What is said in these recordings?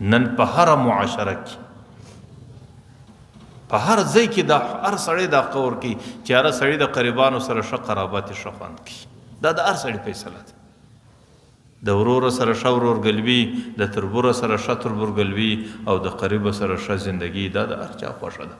نن په هر معاشره کې په هر ځای کې دا هر سړی دا قور کوي چې هر سړی د قریبانو سره ښه قرابت ښه خوند کوي. دا د هر سړي فیصله ده. د ورور سره ښه ورورګلوي، د تربور سره ښه تربورګلوي او د قریب سره ښه زندگی دا د هر چا خوښه ده.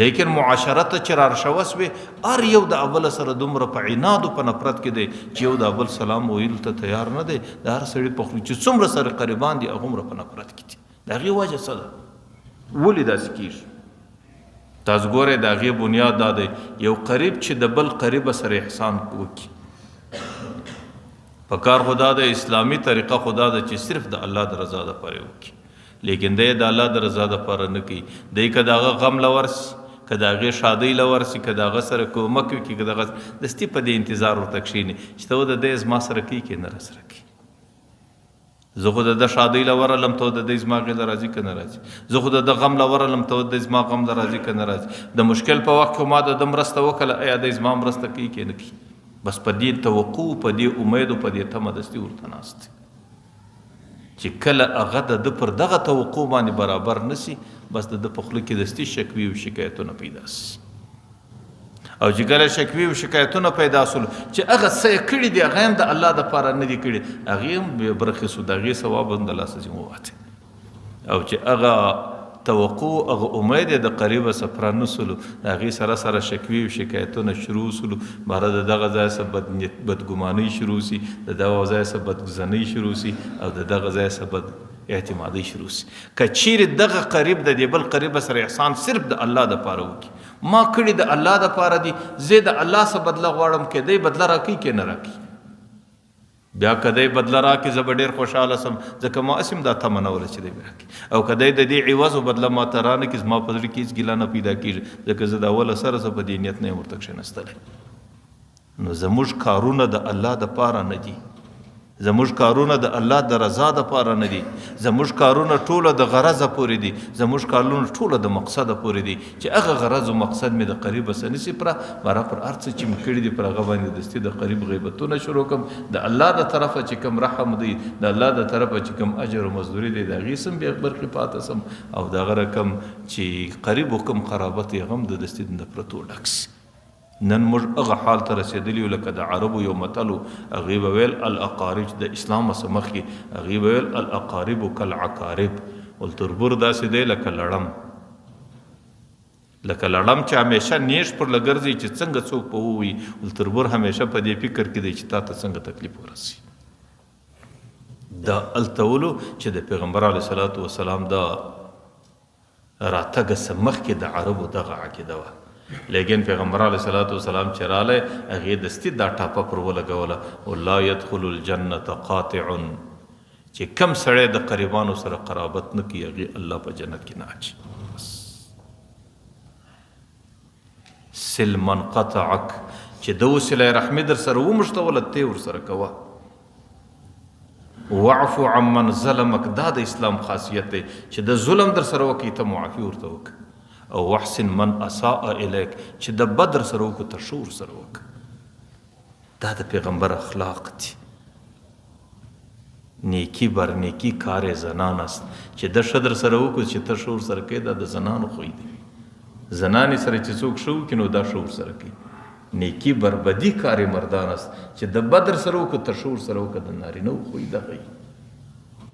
لیکن معاشرت چې رارشوه سوې هر یو د اول سره دومره په عناد او په نفرت کې دی چې یو د اول سلام ویلو ته تیار نه دی. د هر سړي په خولې چې څومره سره قریبان دي هغومره په نفرت کې دي. د هغې وجه څه ده؟ ولې داسې کېږي؟ تاسو ګورئ د هغې بنیاد دا دی یو قریب چې د بل قریب سره احسان وکړي. په کار خدا د اسلامي طریقه خدا د چې صرف د الله د رضا دپاره وکړي. لیکن دی د الله د رضا دپاره نه کوي. دی که د هغه غم له ورسي، که د هغې ښادۍ له ورسي، که د هغه سره کومک وکړي، که د هغه دستي په دې انتظار ورته کښېني چې ته د دی زما سره کوي که نه راسره کوي. زه خو د ده ښادۍ له ورلم ته د دی زما غې له راځي که نه راځي. زه خو د ده غم له ورلم ته د زما غم له راځي که نه راځي. د مشکل په وخت کې ما د ده مرسته وکړله ایا دی زما مرسته کوي که نه کوي. بس په دې توقع، په دې امید او په دې تمه دستي ورته ناست دی چې کله هغه د ده پر دغه توقع باندې برابر نسی بس د ده په خوله کې دستي شکوي او شکایتونه پیدا سي. او چې کله شکوي او شکایتونه پیدا سول چې هغه څه یې کړي دي هغه هم د الله دپاره نه دي کړي، هغې هم بې برخې سو، د هغې ثواب هم د لاسه ځینې ووتې. او چې هغه توقع هغه امید د قریبه سفره نه سولو د هغې سره سره شکوي او شکایتونه شروع سولو. باره د دغه ځای څخه بدګمانۍ شروع سي، د دغه ځای څخه بدګزنۍ شروع سي او د دغه ځای څخه بد اعتمادۍ شروع سي. که چیرې دغه قریب د دې بل قریبه سره احسان صرف د الله دپاره وکړي، ما کړي د الله دپاره دي، زه د الله څخه بدله غواړم، که دی بدله راکوي که نه راکوي. بیا که دی بدله راکړي زه به ډېر خوشحاله سم، ځکه ما هسې هم دا تمه نه وله چې دی به راکړي. او که دی د دې عوض و بدله ما ته رانه کړي زما په زړه کې هېڅ ګیله نه پیدا کېږي، ځکه زه د اوله سره زه په دې نیت نه یم ورته کښېنستلی. نو زموږ کارونه د الله دپاره نه دي، زموږ کارونه د الله د رضا دپاره نه دي، زموږ کارونه ټوله د غرضه پورې دي، زموږ کارونه ټوله د مقصده پورې دي چې هغه غرض و مقصد مې د قریبه څه نسي پوره. باره پر هر څه چې مې کړي دي پر هغه باندې دستي د قریب غیبتونه شروع کړم. د الله د طرفه چې کوم رحم دی، د الله د طرفه چې کوم اجر و مزدوري دی، د هغې سم بیا برخې پاته سم او د هغه رقم چې قریب و کوم قرابت یې هم د دستي د نفرتو ډک سي. نن موږ هغه حال ته رسېدلي یو لکه د عربو یو متل و، هغې به ویل الاقارب، د اسلام څخه مخکې هغې به ویل الاقارب کالعقارب. ولتربور داسې دی لکه لړم، لکه لړم چې همیشه نیش پر لګرځي چې څنګه څوک په ووي، ولتربور همیشه په دې فکر کې دی چې تا ته څنګه تکلیف ورسي. دا هلته ولو چې د پیغمبر علیه صلات وسلام د راتګ څخه مخکې د عربو دغه عقیده وه. لیکن پیغمبر علیه صلات وسلام چې رالی هغې دستي دا ټاپه پر ولګوله ولا يدخل الجنة قاطع، چې کم سړی د قریبانو سره قرابت نه کوي هغې الله په جنت کې نه اچي. سل من قطعک، چې د وسیله رحمي در سره ومشتوله ته ورسره کوه. واعفو عمن ظلمک، دا د اسلام خاصیت دی چې د ظلم در سره وکړي ته معافي ورته وکړه. او وحسن من اساء الیک، چې د بد در سره وکړو ته ښه ورسره وکړه. دا د پیغمبر اخلاق دي. نیکی بر نیکی کار زنان است، چې د ښه در سره وکړو چې ته ښه ورسره کوې، دا د زنانو خوی دی. زنانې سره چې څوک ښه وکړي نو دا ښه ورسره کوي. نیکی بر بدی کار مردان است، چې د بد در سره وکړو ته ښه ورسره وکړه، د نارینهو خوی دغه وي.